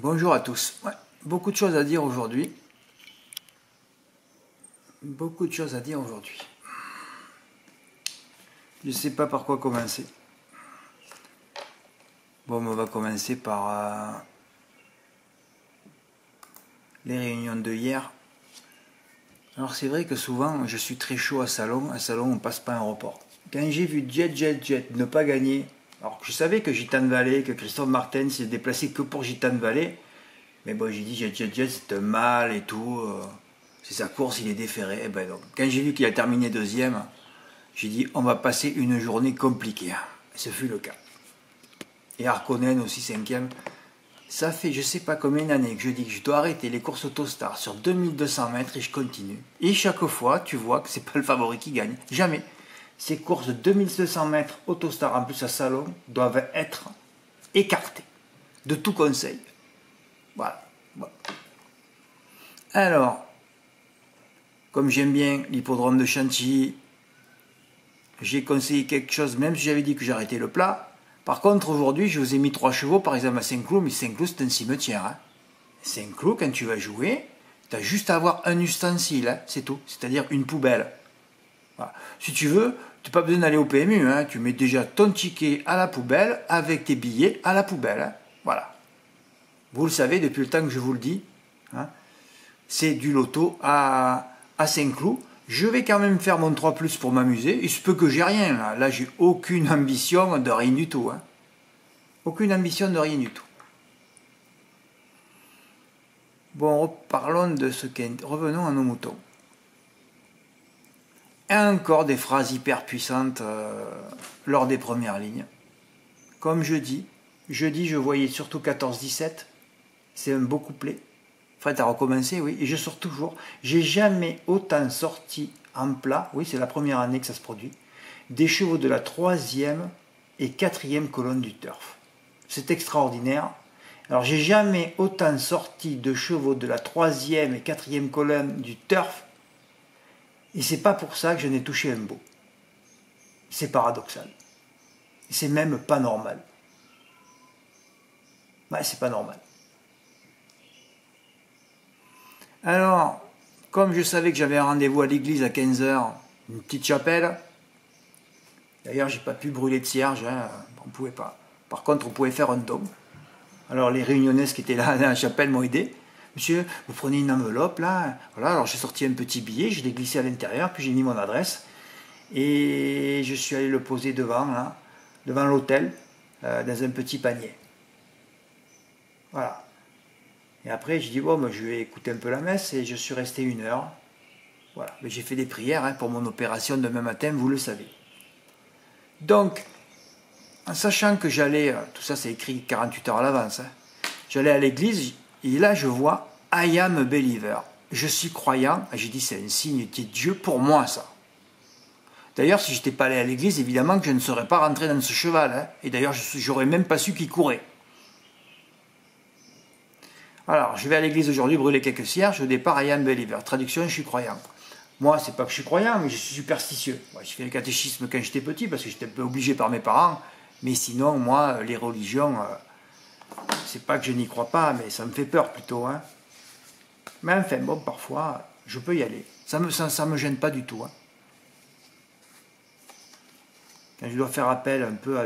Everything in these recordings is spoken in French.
Bonjour à tous. Ouais, beaucoup de choses à dire aujourd'hui. Beaucoup de choses à dire aujourd'hui. Je ne sais pas par quoi commencer. Bon, on va commencer par les réunions de hier. Alors c'est vrai que souvent je suis très chaud à Salon. À Salon on passe pas un report. Quand j'ai vu Jet ne pas gagner, alors que je savais que Gitane Vallée, que Christophe Martin s'est déplacé que pour Gitane Vallée, mais bon j'ai dit Jet c'est un mal et tout. C'est sa course, il est déféré. Et ben donc, quand j'ai vu qu'il a terminé deuxième, j'ai dit on va passer une journée compliquée. Ce fut le cas. Et Harkonnen aussi cinquième. Ça fait je sais pas combien d'années que je dis que je dois arrêter les courses Autostar sur 2200 mètres et je continue. Et chaque fois, tu vois que c'est pas le favori qui gagne. Jamais. Ces courses de 2200 mètres Autostar, en plus à Salon, doivent être écartées de tout conseil. Voilà. Bon. Alors, comme j'aime bien l'hippodrome de Chantilly, j'ai conseillé quelque chose, même si j'avais dit que j'arrêtais le plat. Par contre, aujourd'hui, je vous ai mis 3 chevaux, par exemple à Saint-Cloud, mais Saint-Cloud, c'est un cimetière. Hein. Saint-Cloud, quand tu vas jouer, tu as juste à avoir un ustensile, hein, c'est tout, c'est-à-dire une poubelle. Voilà. Si tu veux, tu n'as pas besoin d'aller au PMU, hein, tu mets déjà ton ticket à la poubelle, avec tes billets à la poubelle. Hein. Voilà. Vous le savez, depuis le temps que je vous le dis, hein, c'est du loto à Saint-Cloud. Je vais quand même faire mon 3+, pour m'amuser. Il se peut que j'ai rien. Là j'ai aucune ambition de rien du tout. Hein. Aucune ambition de rien du tout. Bon, parlons de ce qu'est... Revenons à nos moutons. Et encore des phrases hyper puissantes lors des premières lignes. Comme jeudi, je voyais surtout 14-17. C'est un beau couplet. Fred a recommencé, oui, et je sors toujours. J'ai jamais autant sorti en plat, oui, c'est la première année que ça se produit, des chevaux de la 3e et 4e colonne du turf. C'est extraordinaire. Alors, j'ai jamais autant sorti de chevaux de la 3e et 4e colonne du turf, et c'est pas pour ça que je n'ai touché un beau. C'est paradoxal. C'est même pas normal. Ouais, c'est pas normal. Alors, comme je savais que j'avais un rendez-vous à l'église à 15h, une petite chapelle, d'ailleurs j'ai pas pu brûler de cierge, hein, on pouvait pas. Par contre, on pouvait faire un don. Alors les réunionnaises qui étaient là dans la chapelle m'ont aidé. Monsieur, vous prenez une enveloppe là, voilà, alors j'ai sorti un petit billet, je l'ai glissé à l'intérieur, puis j'ai mis mon adresse, et je suis allé le poser devant, là, devant l'hôtel, dans un petit panier. Voilà. Et après, j'ai dit, bon, moi, je vais écouter un peu la messe et je suis resté 1 heure. Voilà. Mais j'ai fait des prières hein, pour mon opération demain matin, vous le savez. Donc, en sachant que j'allais, tout ça c'est écrit 48 heures à l'avance, hein, j'allais à l'église et là je vois I am a believer. Je suis croyant, et j'ai dit c'est un signe de Dieu pour moi ça. D'ailleurs, si je n'étais pas allé à l'église, évidemment que je ne serais pas rentré dans ce cheval. Hein, et d'ailleurs, j'aurais même pas su qu'il courait. Alors, je vais à l'église aujourd'hui brûler quelques cierges. Au départ, I am believer. Traduction, je suis croyant. Moi, c'est pas que je suis croyant, mais je suis superstitieux. Moi, j'ai fait le catéchisme quand j'étais petit, parce que j'étais un peu obligé par mes parents. Mais sinon, moi, les religions, c'est pas que je n'y crois pas, mais ça me fait peur plutôt. Hein. Mais enfin, bon, parfois, je peux y aller. Ça me gêne pas du tout. Hein. Quand je dois faire appel un peu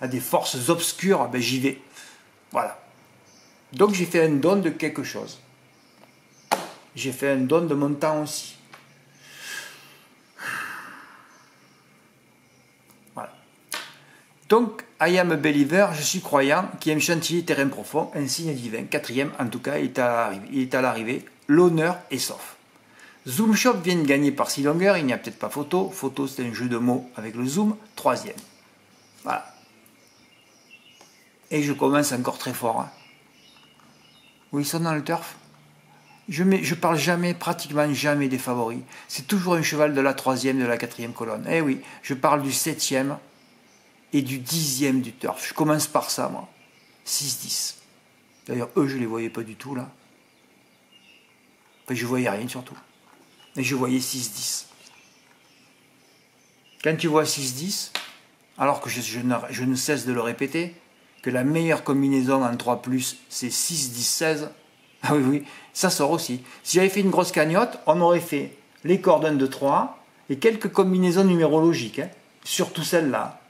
à des forces obscures, ben, j'y vais. Voilà. Donc j'ai fait un don de quelque chose. J'ai fait un don de mon temps aussi. Voilà. Donc, I am a believer, je suis croyant, qui aime Chantilly, terrain profond, un signe divin. 4e, en tout cas, il est à l'arrivée. L'honneur est sauf. Zoom Shop vient de gagner par 6 longueurs, il n'y a peut-être pas photo. Photo, c'est un jeu de mots avec le zoom. 3e. Voilà. Et je commence encore très fort. Hein. Où ils sont dans le turf. Je parle jamais, pratiquement jamais des favoris. C'est toujours un cheval de la 3e, de la 4e colonne. Eh oui, je parle du 7e et du 10e du turf. Je commence par ça, moi. 6-10. D'ailleurs, eux, je les voyais pas du tout, là. Enfin, je voyais rien, surtout. Et je voyais 6-10. Quand tu vois 6-10, alors que je ne cesse de le répéter, que la meilleure combinaison en 3+, c'est 6, 10, 16. Ah oui, oui, ça sort aussi. Si j'avais fait une grosse cagnotte, on aurait fait les cordes 1, 2, 3 et quelques combinaisons numérologiques, hein, surtout celle-là,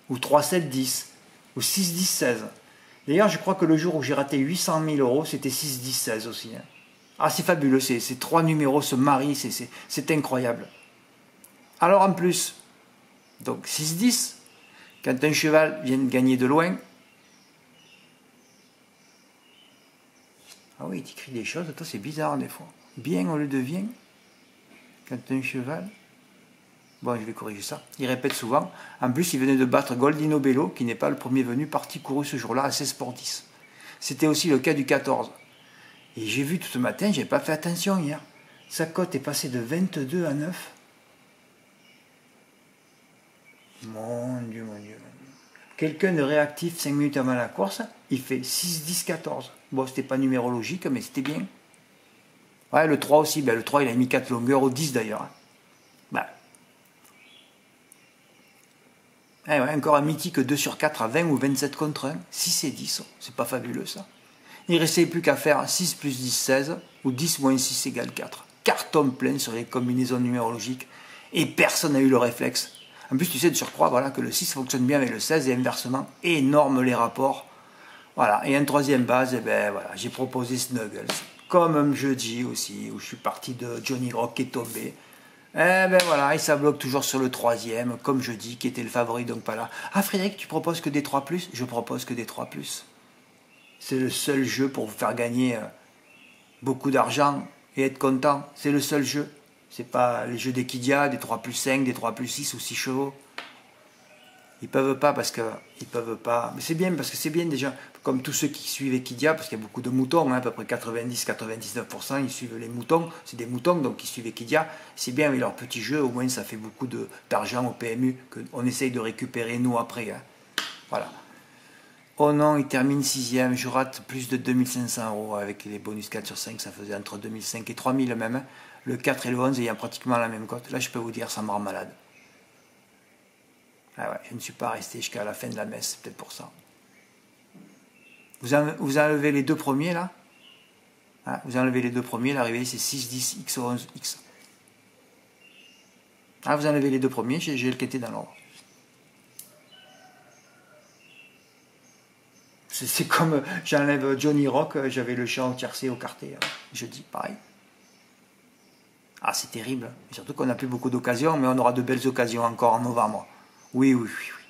ou 3, 7, 10, ou 6, 10, 16. D'ailleurs, je crois que le jour où j'ai raté 800 000 euros, c'était 6, 10, 16 aussi. Hein. Ah, c'est fabuleux, ces trois numéros se marient, c'est incroyable. Alors en plus, donc 6, 10, quand un cheval vient de gagner de loin, ah oui, il écrit des choses, toi c'est bizarre des fois. Bien au lieu de vient, quand un cheval, bon je vais corriger ça, il répète souvent, en plus il venait de battre Goldino Bello, qui n'est pas le premier venu, parti couru ce jour-là à 16 pour 10. C'était aussi le cas du 14. Et j'ai vu tout ce matin, j'ai pas fait attention hier, sa cote est passée de 22 à 9. Mon Dieu, mon Dieu. Quelqu'un de réactif 5 minutes avant la course, il fait 6, 10, 14. Bon, c'était pas numérologique, mais c'était bien. Ouais, le 3 aussi, ben, le 3 il a mis 4 longueurs au 10 d'ailleurs. Ben. Ouais, encore un mythique 2 sur 4 à 20 ou 27 contre 1. 6 et 10, c'est pas fabuleux ça. Il ne restait plus qu'à faire 6 plus 10, 16, ou 10 moins 6 égale 4. Carton plein sur les combinaisons numérologiques, et personne n'a eu le réflexe. En plus, tu sais de surcroît voilà, que le 6 fonctionne bien avec le 16 et inversement. Énorme les rapports. Voilà. Et en troisième base, eh ben, voilà, j'ai proposé Snuggles. Comme un jeudi aussi, où je suis parti de Johnny Rock qui est tombé. Eh ben voilà, et ça bloque toujours sur le troisième, comme jeudi, qui était le favori, donc pas là. Ah Frédéric, tu proposes que des 3+? Je propose que des 3+. C'est le seul jeu pour vous faire gagner beaucoup d'argent et être content. C'est le seul jeu. C'est pas les jeux d'Equidia, des 3+5, des 3+6 ou 6 chevaux. Ils peuvent pas parce que ils peuvent pas. Mais c'est bien parce que c'est bien déjà, comme tous ceux qui suivent Equidia, parce qu'il y a beaucoup de moutons, hein, à peu près 90-99%, ils suivent les moutons. C'est des moutons donc ils suivent Equidia. C'est bien avec leur petit jeu, au moins ça fait beaucoup d'argent au PMU qu'on essaye de récupérer nous après. Hein. Voilà. Oh non, il termine 6e, je rate plus de 2500 euros avec les bonus 4 sur 5, ça faisait entre 2005 et 3000 même. Hein. Le 4 et le 11 ayant pratiquement la même cote. Là, je peux vous dire, ça me rend malade. Ah ouais, je ne suis pas resté jusqu'à la fin de la messe, c'est peut-être pour ça. Vous enlevez les deux premiers, là. Ah, vous enlevez les deux premiers, l'arrivée, c'est 6, 10, X, 11, X. Ah, vous enlevez les deux premiers, j'ai le qui était dans l'ordre. C'est comme j'enlève Johnny Rock, j'avais le champ au tiercé au quartier, jeudi, pareil. Ah, c'est terrible. Surtout qu'on n'a plus beaucoup d'occasions, mais on aura de belles occasions encore en novembre. Oui, oui, oui, oui.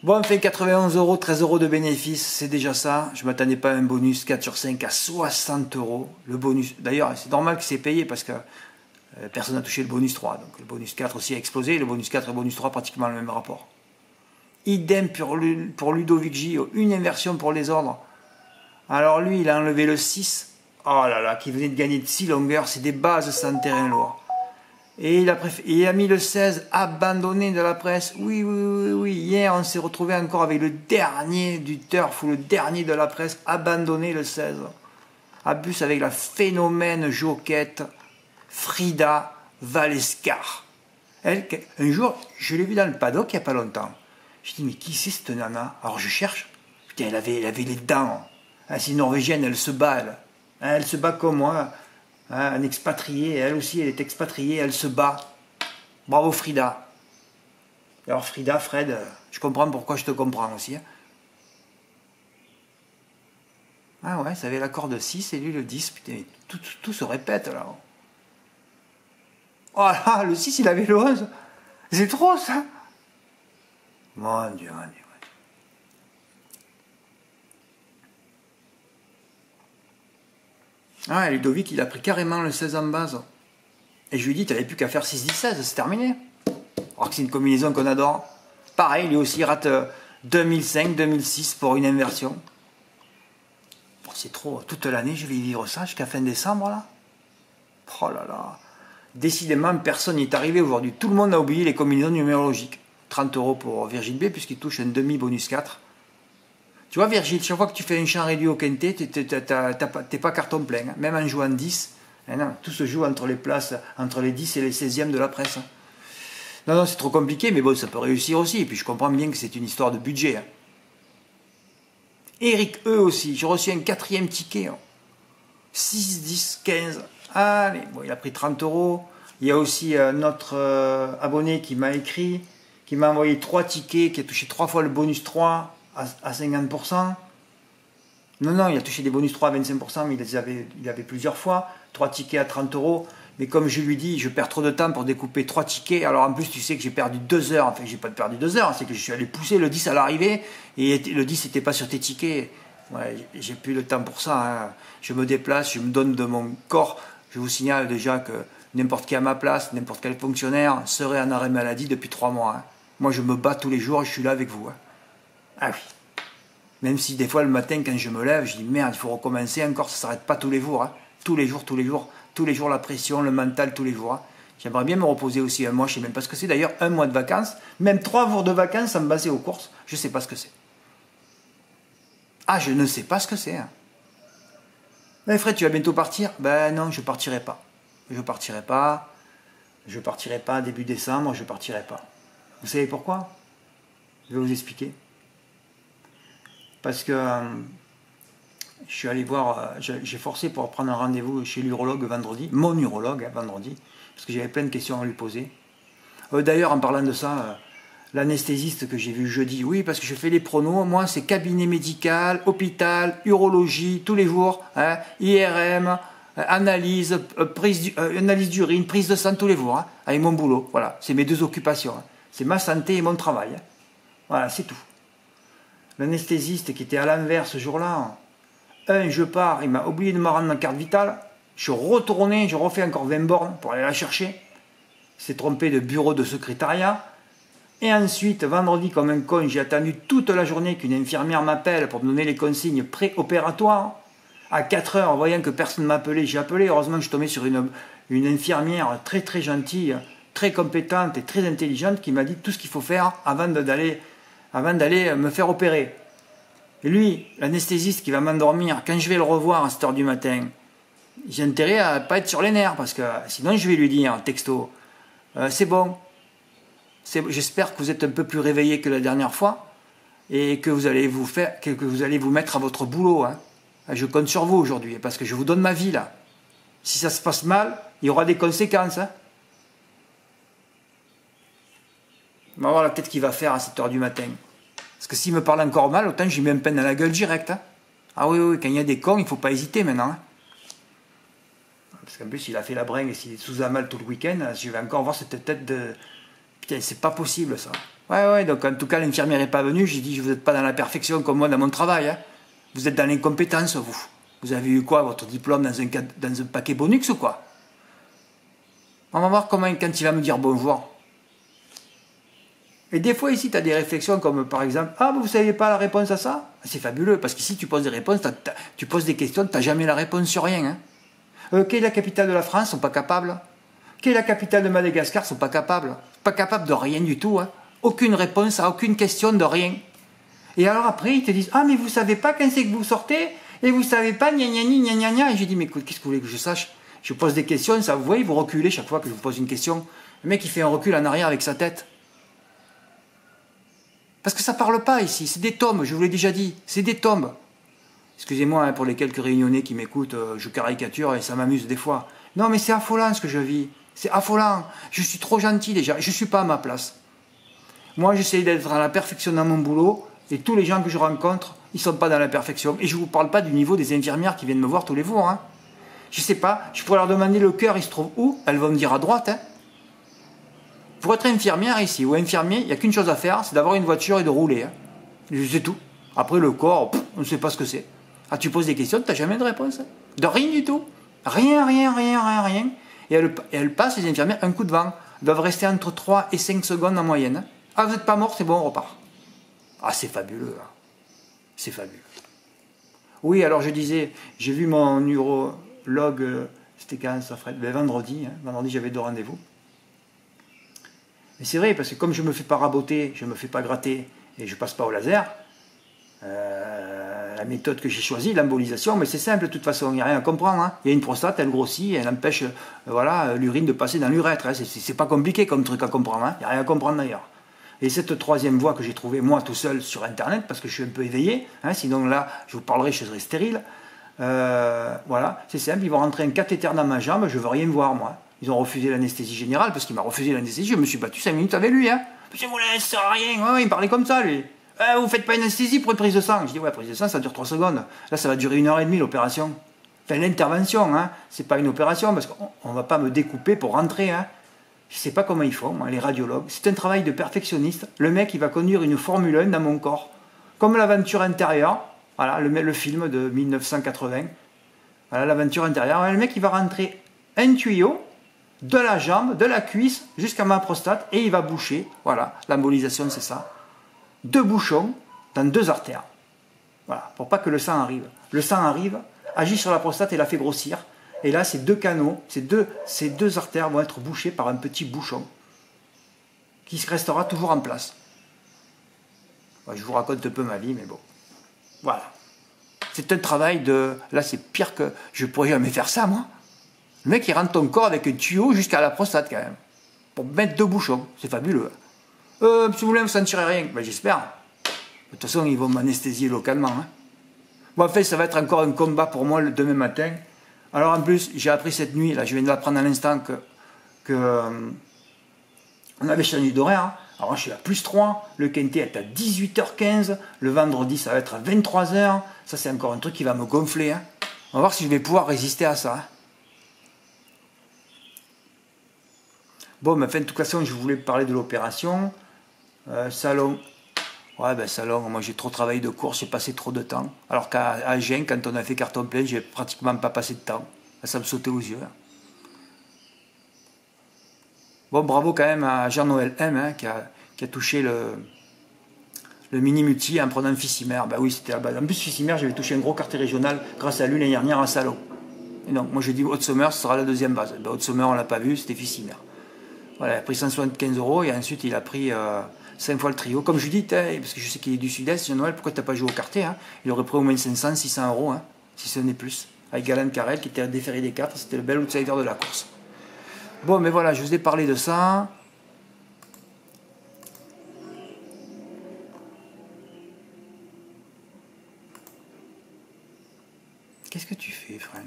Bon, on fait 91 euros, 13 euros de bénéfice, c'est déjà ça. Je ne m'attendais pas à un bonus 4 sur 5 à 60 euros. Le bonus, d'ailleurs, c'est normal qu'il s'est payé parce que personne n'a touché le bonus 3. Donc le bonus 4 aussi a explosé. Le bonus 4 et le bonus 3, pratiquement le même rapport. Idem pour Ludovic J, une inversion pour les ordres. Alors lui, il a enlevé le 6. Oh là là, qui venait de gagner de 6 longueurs, c'est des bases sans terrain lourd. Et il a mis le 16, abandonné de la presse. Oui, oui, oui, oui. Hier, on s'est retrouvé encore avec le dernier du turf ou le dernier de la presse, abandonné le 16. Abus avec la phénomène joquette Frida Valescar. Elle, un jour, je l'ai vue dans le paddock il n'y a pas longtemps. Je dis, mais qui c'est cette nana? Alors je cherche. Putain, elle avait les dents. Hein, c'est une Norvégienne, elle se bat, elle. Hein, elle se bat comme moi. Hein, un expatrié, elle aussi, elle est expatriée, elle se bat. Bravo Frida. Alors Frida, Fred, je comprends pourquoi je te comprends aussi. Hein. Ah ouais, ça avait la corde 6 et lui le 10. Putain, tout se répète là. Oh là, le 6, il avait le 11. C'est trop ça. Mon Dieu, mon Dieu. Ah, Ludovic, il a pris carrément le 16 en base. Et je lui ai dit, t'avais plus qu'à faire 6-10-16, c'est terminé. Alors que c'est une combinaison qu'on adore. Pareil, lui aussi, il rate 2005, 2006 pour une inversion. Bon, c'est trop. Toute l'année, je vais vivre ça jusqu'à fin décembre, là. Oh là là. Décidément, personne n'y est arrivé aujourd'hui. Tout le monde a oublié les combinaisons numérologiques. 30 euros pour Virgile B, puisqu'il touche un demi bonus 4. Tu vois, Virgile, chaque fois que tu fais un champ réduit au quintet, t'es pas carton plein. Hein. Même en jouant 10, hein, non, tout se joue entre les places, entre les 10 et les 16e de la presse. Non, non, c'est trop compliqué, mais bon, ça peut réussir aussi. Et puis je comprends bien que c'est une histoire de budget. Hein. Eric E aussi, j'ai reçu un 4e ticket. Hein. 6, 10, 15. Allez, bon, il a pris 30 euros. Il y a aussi notre abonné qui m'a écrit, qui m'a envoyé 3 tickets, qui a touché 3 fois le bonus 3 à 50%. Non, non, il a touché des bonus 3 à 25%, mais il avait plusieurs fois. 3 tickets à 30 euros. Mais comme je lui dis, je perds trop de temps pour découper 3 tickets. Alors en plus, tu sais que j'ai perdu 2 heures. Enfin, j'ai pas perdu 2 heures. C'est que je suis allé pousser le 10 à l'arrivée. Et le 10 n'était pas sur tes tickets. Ouais, j'ai plus le temps pour ça. Hein. Je me déplace, je me donne de mon corps. Je vous signale déjà que n'importe qui à ma place, n'importe quel fonctionnaire serait en arrêt maladie depuis 3 mois. Hein. Moi, je me bats tous les jours et je suis là avec vous. Hein. Ah oui. Même si des fois, le matin, quand je me lève, je dis merde, il faut recommencer encore. Ça ne s'arrête pas tous les jours. Hein. Tous les jours, tous les jours. Tous les jours, la pression, le mental, tous les jours. Hein. J'aimerais bien me reposer aussi un mois. Je ne sais même pas ce que c'est. D'ailleurs, un mois de vacances, même 3 jours de vacances sans me baser aux courses, je ne sais pas ce que c'est. Ah, je ne sais pas ce que c'est. Hein. Mais Fred, tu vas bientôt partir? Ben non, je partirai pas. Je partirai pas. Je partirai pas début décembre, je partirai pas. Vous savez pourquoi? Je vais vous expliquer. Parce que je suis allé voir, j'ai forcé pour prendre un rendez-vous chez l'urologue vendredi, mon urologue vendredi, parce que j'avais plein de questions à lui poser. D'ailleurs, en parlant de ça, l'anesthésiste que j'ai vu jeudi, oui, parce que je fais les pronos, moi c'est cabinet médical, hôpital, urologie, tous les jours, hein, IRM, analyse, analyse d'urine, prise de sang tous les jours, hein, avec mon boulot, voilà, c'est mes 2 occupations, hein. C'est ma santé et mon travail, hein. Voilà, c'est tout. L'anesthésiste qui était à l'envers ce jour-là, je pars, il m'a oublié de me rendre ma carte vitale, je suis retourné, je refais encore 20 bornes pour aller la chercher, il s'est trompé de bureau de secrétariat. Et ensuite, vendredi, comme un con, j'ai attendu toute la journée qu'une infirmière m'appelle pour me donner les consignes préopératoires. À 4 heures, en voyant que personne ne m'appelait, j'ai appelé. Heureusement que je suis tombé sur une infirmière très très gentille, très compétente et très intelligente qui m'a dit tout ce qu'il faut faire avant d'aller me faire opérer. Et lui, l'anesthésiste qui va m'endormir, quand je vais le revoir à cette heure du matin, j'ai intérêt à ne pas être sur les nerfs parce que sinon je vais lui dire, texto, c'est bon. J'espère que vous êtes un peu plus réveillé que la dernière fois et que vous allez vous mettre à votre boulot. Hein. Je compte sur vous aujourd'hui parce que je vous donne ma vie là. Si ça se passe mal, il y aura des conséquences. Hein. On va voir la tête qu'il va faire à 7 heures du matin. Parce que s'il me parle encore mal, autant je lui mets un peine dans la gueule direct. Hein. Ah oui, oui, quand il y a des cons, il ne faut pas hésiter maintenant. Hein. Parce qu'en plus, il a fait la bringue et s'il est sous amal tout le week-end, je vais encore voir cette tête de... Putain, c'est pas possible ça. Ouais, ouais, donc en tout cas, l'infirmière n'est pas venue. J'ai dit, vous n'êtes pas dans la perfection comme moi dans mon travail. Hein. Vous êtes dans l'incompétence, vous. Vous avez eu quoi, votre diplôme dans un paquet Bonux ou quoi? On va voir comment, quand il va me dire bonjour. Et des fois, ici, tu as des réflexions comme par exemple, ah, vous ne saviez pas la réponse à ça? C'est fabuleux, parce qu'ici, tu poses des réponses, tu poses des questions, tu n'as jamais la réponse sur rien. Hein. Quelle est la capitale de la France? Ils ne sont pas capables. Quelle est la capitale de Madagascar? Ils ne sont pas capables. Pas capables de rien du tout. Hein. Aucune réponse à aucune question de rien. Et alors après, ils te disent, ah, mais vous ne savez pas quand c'est que vous sortez? Et vous ne savez pas, gna gna gna gna gna. Et j'ai dit, mais écoute, qu'est-ce que vous voulez que je sache? Je pose des questions, ça, vous voyez, vous reculez chaque fois que je vous pose une question. Le mec, il fait un recul en arrière avec sa tête. Parce que ça ne parle pas ici, c'est des tombes, je vous l'ai déjà dit, c'est des tombes. Excusez-moi hein, pour les quelques réunionnais qui m'écoutent, je caricature et ça m'amuse des fois. Non mais c'est affolant ce que je vis, c'est affolant. Je suis trop gentil déjà, je ne suis pas à ma place. Moi j'essaie d'être à la perfection dans mon boulot et tous les gens que je rencontre, ils ne sont pas dans la perfection. Et je ne vous parle pas du niveau des infirmières qui viennent me voir tous les jours. Hein. Je ne sais pas, je pourrais leur demander le cœur, il se trouve où? Elles vont me dire à droite. Hein. Pour être infirmière ici ou infirmier, il n'y a qu'une chose à faire, c'est d'avoir une voiture et de rouler. Hein. C'est tout. Après le corps, on ne sait pas ce que c'est. Ah, tu poses des questions, tu n'as jamais de réponse. Hein. De rien du tout. Rien. Et elles passent, les infirmières, un coup de vent. Elles doivent rester entre 3 et 5 secondes en moyenne. Hein. Ah, vous n'êtes pas mort, c'est bon, on repart. Ah, c'est fabuleux. Hein. C'est fabuleux. Oui, alors je disais, j'ai vu mon urologue, c'était quand ça, Fred? Ben, vendredi. Hein. Vendredi, j'avais 2 rendez-vous. Mais c'est vrai, parce que comme je ne me fais pas raboter, je ne me fais pas gratter et je ne passe pas au laser, la la méthode que j'ai choisie, l'embolisation, mais c'est simple de toute façon, il n'y a rien à comprendre. Hein. Il y a une prostate, elle grossit, elle empêche voilà, l'urine de passer dans l'urètre. Hein. C'est pas compliqué comme truc à comprendre, hein. Il n'y a rien à comprendre d'ailleurs. Et cette troisième voie que j'ai trouvée moi tout seul sur internet, parce que je suis un peu éveillé, hein, sinon là je vous parlerai, je serai stérile. Voilà, c'est simple, ils vont rentrer un cathéter dans ma jambe, je veux rien voir moi. Ils ont refusé l'anesthésie générale parce qu'il m'a refusé l'anesthésie, je me suis battu 5 minutes avec lui. Hein. Je vous ça sert à rien, ouais, il me parlait comme ça lui. Vous faites pas une anesthésie pour une prise de sang? Je dis ouais, prise de sang ça dure 3 secondes. Là ça va durer 1h30 l'opération. Enfin l'intervention, hein, c'est pas une opération parce qu'on va pas me découper pour rentrer. Hein. Je sais pas comment ils font, moi, les radiologues. C'est un travail de perfectionniste. Le mec il va conduire une Formule 1 dans mon corps. Comme l'aventure intérieure, voilà, le film de 1980. Voilà l'aventure intérieure. Le mec il va rentrer un tuyau de la jambe, de la cuisse jusqu'à ma prostate et il va boucher. Voilà, l'embolisation c'est ça. 2 bouchons dans 2 artères. Voilà, pour pas que le sang arrive. Le sang arrive, agit sur la prostate et la fait grossir. Et là, ces 2 canaux, ces deux artères vont être bouchées par un petit bouchon qui restera toujours en place. Ouais, je vous raconte un peu ma vie, mais bon. Voilà. C'est un travail de... Là, c'est pire que... Je pourrais jamais faire ça, moi. Le mec, il rentre ton corps avec un tuyau jusqu'à la prostate, quand même. Pour mettre 2 bouchons. C'est fabuleux. Si vous voulez, vous ne sentirez rien. Ben, j'espère. De toute façon, ils vont m'anesthésier localement. Hein. Bon, en fait, ça va être encore un combat pour moi le demain matin. Alors, en plus, j'ai appris cette nuit, là, je viens de l'apprendre à l'instant, on avait changé d'horaire. Hein. Alors, je suis à +3. Le quintet est à 18h15. Le vendredi, ça va être à 23h. Ça, c'est encore un truc qui va me gonfler. Hein. On va voir si je vais pouvoir résister à ça. Hein. Bon, mais enfin, de toute façon, je voulais parler de l'opération. Salon. Ouais, ben salon, moi j'ai trop travaillé de course, j'ai passé trop de temps. Alors qu'à Agen, quand on a fait carton plein, j'ai pratiquement pas passé de temps. Ça me sautait aux yeux. Hein. Bon, bravo quand même à Jean-Noël M, hein, qui a touché le mini-multi en prenant Fissimer. Ben oui, c'était la base. En plus, Fissimer, j'avais touché un gros quartier régional grâce à lui l'année dernière à Salon. Et donc, moi je dis Haute-Sommer, ce sera la deuxième base. Ben, Haute-Sommer, on l'a pas vu, c'était Fissimer. Voilà, il a pris 175 € et ensuite il a pris 5 fois le trio. Comme je dis, parce que je sais qu'il est du sud-est, Jean-Noël, pourquoi tu n'as pas joué au quartier hein. Il aurait pris au moins 500, 600 €, hein, si ce n'est plus. Avec Galan Carrel qui était déféré des cartes, c'était le bel outsider de la course. Bon, mais voilà, je vous ai parlé de ça. Qu'est-ce que tu fais, frère?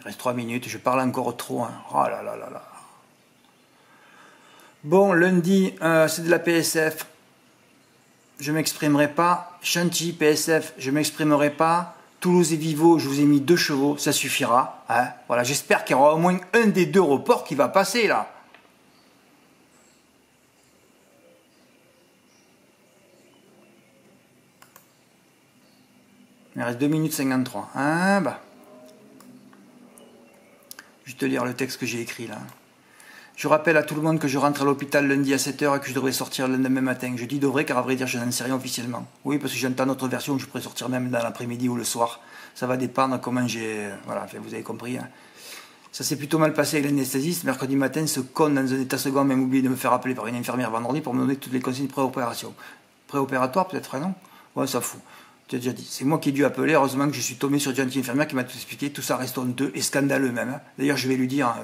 Il reste 3 minutes, je parle encore trop. Hein. Oh là là là là. Bon, lundi, c'est de la PSF. Je ne m'exprimerai pas. Chantilly, PSF, je ne m'exprimerai pas. Toulouse et Vivo, je vous ai mis 2 chevaux, ça suffira. Hein. Voilà, j'espère qu'il y aura au moins un des 2 reports qui va passer là. Il reste 2 minutes 53. Hein, bah. Je vais te lire le texte que j'ai écrit là. Je rappelle à tout le monde que je rentre à l'hôpital lundi à 7h et que je devrais sortir le lendemain matin. Je dis devrais car à vrai dire je n'en sais rien officiellement. Oui, parce que j'entends notre version, je pourrais sortir même dans l'après-midi ou le soir. Ça va dépendre comment j'ai... Voilà, enfin, vous avez compris. Hein. Ça s'est plutôt mal passé avec l'anesthésiste. Mercredi matin, ce con dans un état second a même oublié de me faire appeler par une infirmière vendredi pour me donner toutes les consignes pré-opération. Pré-opératoire peut-être, non? Ouais, ça fout. Tu as déjà dit. C'est moi qui ai dû appeler. Heureusement que je suis tombé sur une gentille infirmière qui m'a tout expliqué. Tout ça reste honteux et scandaleux même. Hein. D'ailleurs, je vais lui dire...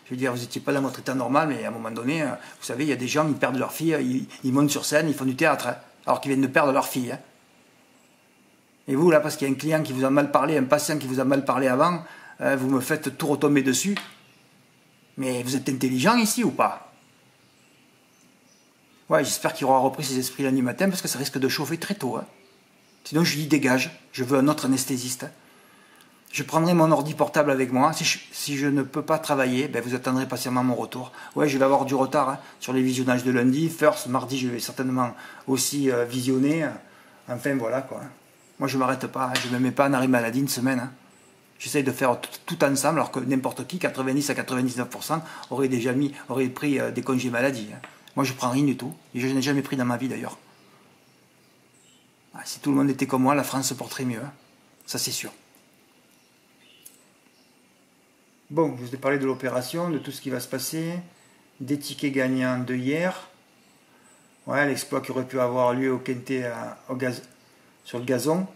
Je veux dire, vous n'étiez pas dans votre état normal, mais à un moment donné, vous savez, il y a des gens, ils perdent leur fille, ils montent sur scène, ils font du théâtre, hein, alors qu'ils viennent de perdre leur fille. Hein. Et vous, là, parce qu'il y a un client qui vous a mal parlé, un patient qui vous a mal parlé avant, vous me faites tout retomber dessus. Mais vous êtes intelligent ici ou pas? Ouais, j'espère qu'il aura repris ses esprits lundi matin, parce que ça risque de chauffer très tôt. Hein. Sinon, je lui dis dégage, je veux un autre anesthésiste. Hein. Je prendrai mon ordi portable avec moi. Si je ne peux pas travailler, ben vous attendrez patiemment mon retour. Ouais, je vais avoir du retard hein, sur les visionnages de lundi. First, mardi, je vais certainement aussi visionner. Enfin, voilà quoi. Moi, je ne m'arrête pas. Hein. Je ne me mets pas en arrêt maladie une semaine. Hein. J'essaye de faire tout ensemble, alors que n'importe qui, 90 à 99%, aurait pris des congés maladie. Hein. Moi, je ne prends rien du tout. Et je n'ai jamais pris dans ma vie d'ailleurs. Ah, si tout le monde était comme moi, la France se porterait mieux. Hein. Ça, c'est sûr. Bon, je vous ai parlé de l'opération, de tout ce qui va se passer, des tickets gagnants de hier. Ouais, l'exploit qui aurait pu avoir lieu au quintet sur le gazon.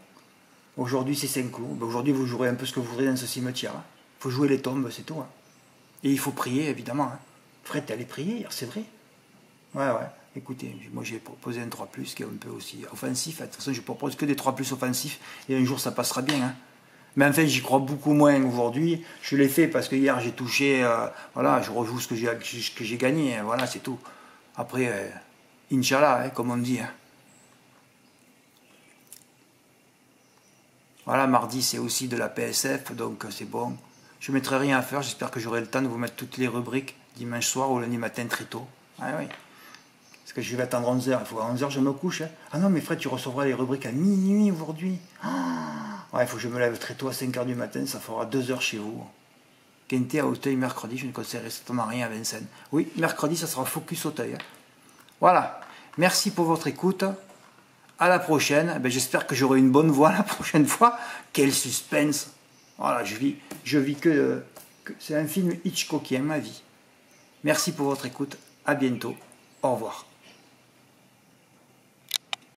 Aujourd'hui, c'est 5 clous. Ben, aujourd'hui, vous jouerez un peu ce que vous voudrez dans ce cimetière. Il faut jouer les tombes, c'est tout. Hein. Et il faut prier, évidemment. Hein. Fred, t'es allé prier hier, c'est vrai? Ouais. Écoutez, moi j'ai proposé un 3+, qui est un peu aussi offensif. De toute façon, je propose que des 3+ offensifs. Et un jour, ça passera bien. Hein. Mais en fait, j'y crois beaucoup moins aujourd'hui. Je l'ai fait parce que hier, j'ai touché... voilà, je rejoue ce que j'ai gagné. Hein. Voilà, c'est tout. Après, Inch'Allah, hein, comme on dit. Hein. Voilà, mardi, c'est aussi de la PSF, donc c'est bon. Je ne mettrai rien à faire. J'espère que j'aurai le temps de vous mettre toutes les rubriques dimanche soir ou lundi matin très tôt. Ah oui. Parce que je vais attendre 11h. Il faut à 11h, je me couche. Hein. Ah non, mais Fred, tu recevras les rubriques à minuit aujourd'hui. Ouais, il faut que je me lève très tôt à 5h du matin. Ça fera 2h chez vous. Quintet à Auteuil mercredi. Je ne conseillerais certainement rien à Vincennes. Oui, mercredi, ça sera Focus Auteuil. Hein. Voilà. Merci pour votre écoute. À la prochaine. Ben, j'espère que j'aurai une bonne voix la prochaine fois. Quel suspense. Voilà, je vis que c'est un film Hitchcockien, ma vie. Merci pour votre écoute. À bientôt. Au revoir.